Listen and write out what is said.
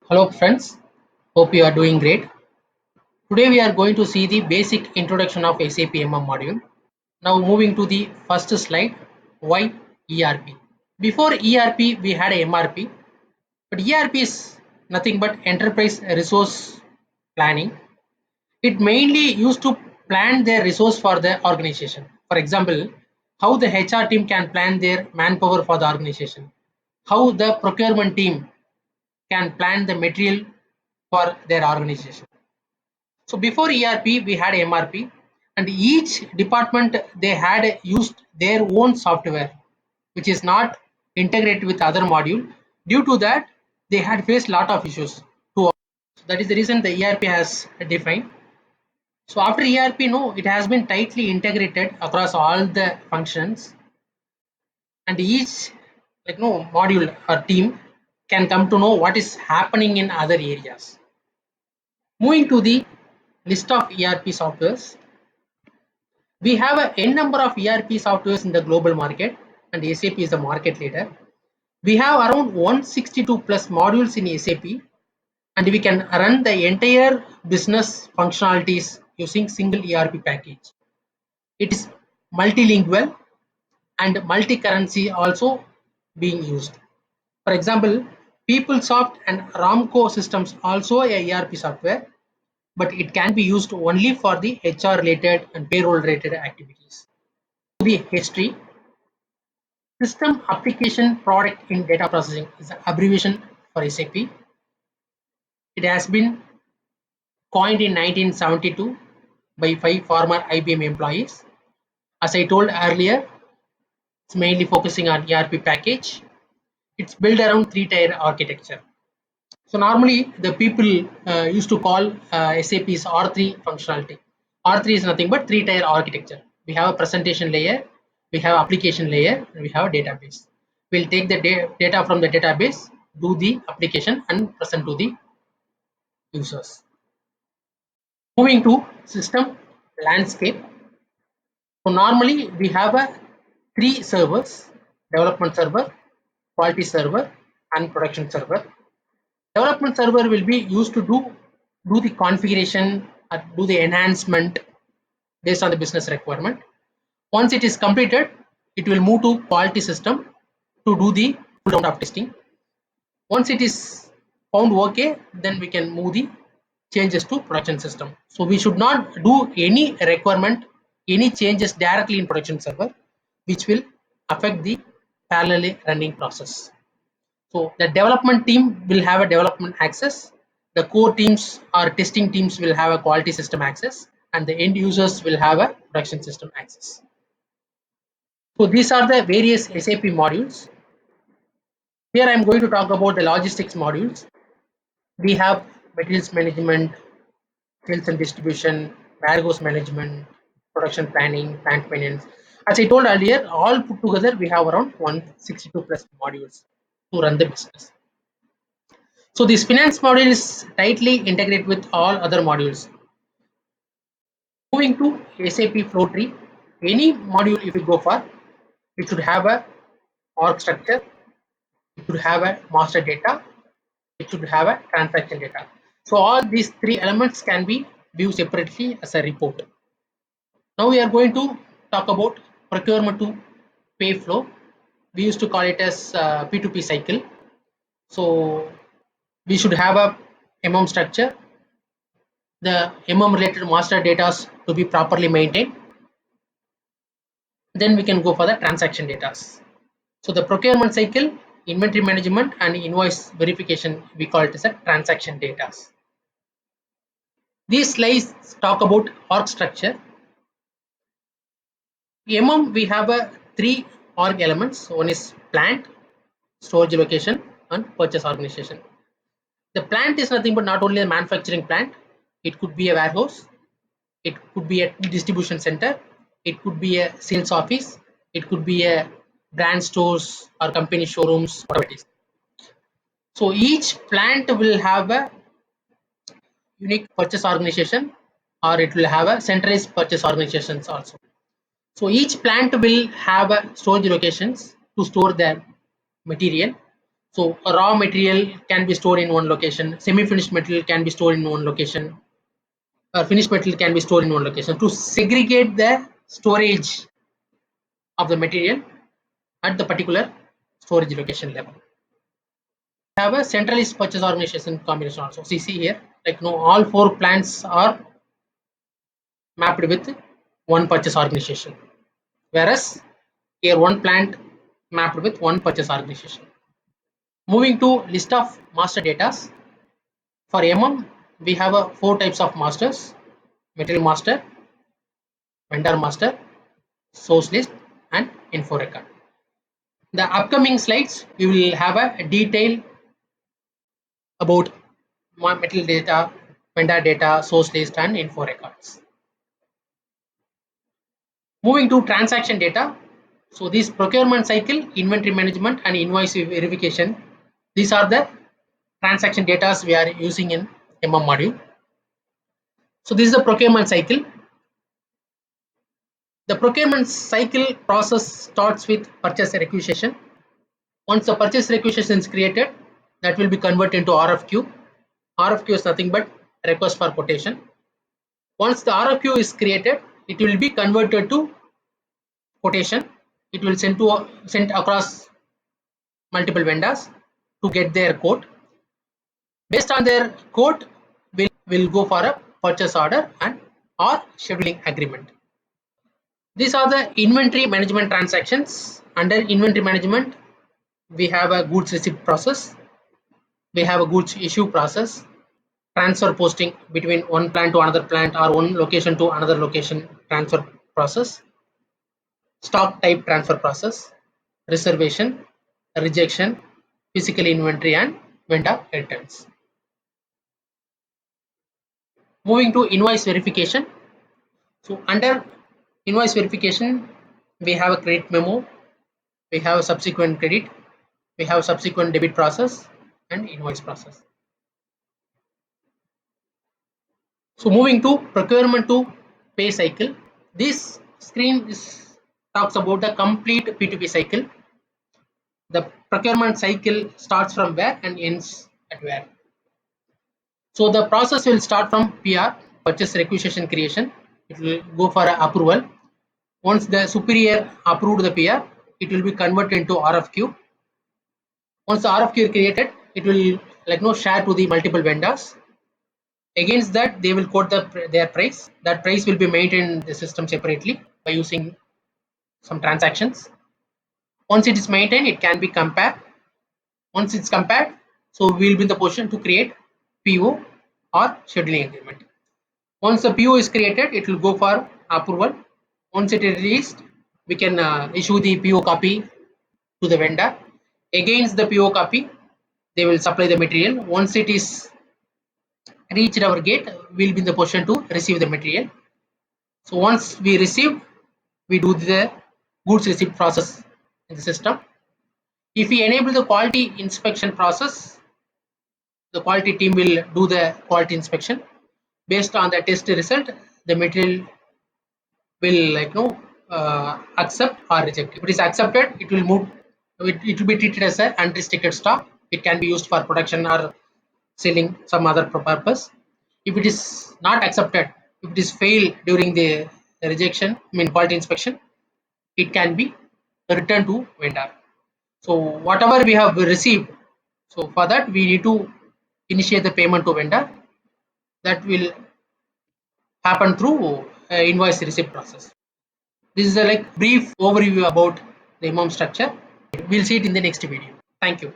Hello friends, hope you are doing great. Today we are going to see the basic introduction of SAP MM module. Now moving to the first slide, why ERP? Before ERP we had a MRP, but ERP is nothing but enterprise resource planning. It mainly used to plan their resource for the organization. For example, how the HR team can plan their manpower for the organization, how the procurement team can plan the material for their organization. So before ERP, we had MRP, and each department they had used their own software, which is not integrated with other module. Due to that, they had faced lot of issues. So that is the reason the ERP has defined. So after ERP, no, it has been tightly integrated across all the functions, and each module or team can come to know what is happening in other areas. Moving to the list of ERP softwares, we have a n number of ERP softwares in the global market, and SAP is the market leader. We have around 162 plus modules in SAP, and we can run the entire business functionalities using single ERP package. It is multilingual and multi-currency also being used. For example, PeopleSoft and Ramco systems also a ERP software, but it can be used only for the HR related and payroll related activities. The history, system application product in data processing is an abbreviation for SAP. It has been coined in 1972 by 5 former IBM employees. As I told earlier, it's mainly focusing on ERP package. It's built around three-tier architecture. So normally the people used to call SAP's R3 functionality. R3 is nothing but three-tier architecture. We have a presentation layer, we have application layer, and we have a database. We'll take the data from the database, do the application, and present to the users. Moving to system landscape. So normally we have a three servers: development server, quality server, and production server. Development server will be used to do the configuration or do the enhancement based on the business requirement. Once it is completed, it will move to quality system to do the full round of testing. Once it is found okay, then we can move the changes to production system. So we should not do any requirement, any changes directly in production server, which will affect the parallelly running process. So the development team will have a development access, the core teams or testing teams will have a quality system access, and the end users will have a production system access. So these are the various SAP modules. Here I am going to talk about the logistics modules. We have materials management, sales and distribution, warehouse management, production planning, plant maintenance. As I told earlier, all put together we have around 162 plus modules to run the business. So this finance module is tightly integrated with all other modules. Moving to SAP flow tree, any module if you go for, it should have a org structure, it should have a master data, it should have a transaction data. So all these three elements can be viewed separately as a report. Now we are going to talk about procurement to pay flow. We used to call it as P2P cycle. So we should have a MM structure, the MM related master data to be properly maintained. Then we can go for the transaction data. So the procurement cycle, inventory management, and invoice verification, we call it as a transaction data. These slides talk about org structure. MM we have a three org elements. One is plant, storage location, and purchase organization. The plant is nothing but not only a manufacturing plant. It could be a warehouse, it could be a distribution center, it could be a sales office, it could be a brand stores or company showrooms, whatever it is. So each plant will have a unique purchase organization, or it will have a centralized purchase organizations also. So each plant will have a storage locations to store their material. So a raw material can be stored in one location, semi-finished material can be stored in one location, finished material can be stored in one location. To segregate the storage of the material at the particular storage location level. We have a centralized purchase organization combination also. So you see here, like all 4 plants are mapped with one purchase organization, whereas here one plant mapped with one purchase organization. Moving to list of master data. For we have 4 types of masters: material master, vendor master, source list, and info record. The upcoming slides we will have a detail about material data, vendor data, source list, and info records. Moving to transaction data. So this procurement cycle, inventory management, and invoice verification, these are the transaction data we are using in module. So this is the procurement cycle. The procurement cycle process starts with purchase requisition. Once the purchase requisition is created, that will be converted into RFQ. RFQ is nothing but request for quotation. Once the RFQ is created, it will be converted to quotation. It will sent across multiple vendors to get their quote. Based on their quote, will go for a purchase order and or scheduling agreement. These are the inventory management transactions. Under inventory management, we have a goods receipt process, we have a goods issue process, transfer posting between one plant to another plant or one location to another location transfer process, stock type transfer process, reservation, rejection, physical inventory, and vendor returns. Moving to invoice verification. So under invoice verification, we have a credit memo, we have a subsequent credit, we have subsequent debit process, and invoice process. So moving to procurement to pay cycle, this screen talks about the complete P2P cycle. The procurement cycle starts from where and ends at where. So the process will start from PR, purchase requisition creation. It will go for approval. Once the superior approved the PR, it will be converted into RFQ. Once the RFQ is created, it will share to the multiple vendors. Against that, they will quote their price. That price will be maintained in the system separately by using some transactions. Once it is maintained, it can be compared. Once it's compared, so we will be in the position to create PO or scheduling agreement. Once the PO is created, it will go for approval. Once it is released, we can issue the PO copy to the vendor. Against the PO copy, they will supply the material. Once it is reached our gate, we will be in the position to receive the material. So once we receive, we do the goods receipt process in the system. If we enable the quality inspection process, the quality team will do the quality inspection. Based on the test result, the material will accept or reject. If it is accepted, it will move. It will be treated as an unrestricted stock. It can be used for production or selling some other purpose. If it is not accepted, if it is failed during the rejection, quality inspection, it can be returned to vendor. So whatever we have received, so for that we need to initiate the payment to vendor. That will happen through invoice receipt process. This is a brief overview about the structure. We'll see it in the next video. Thank you.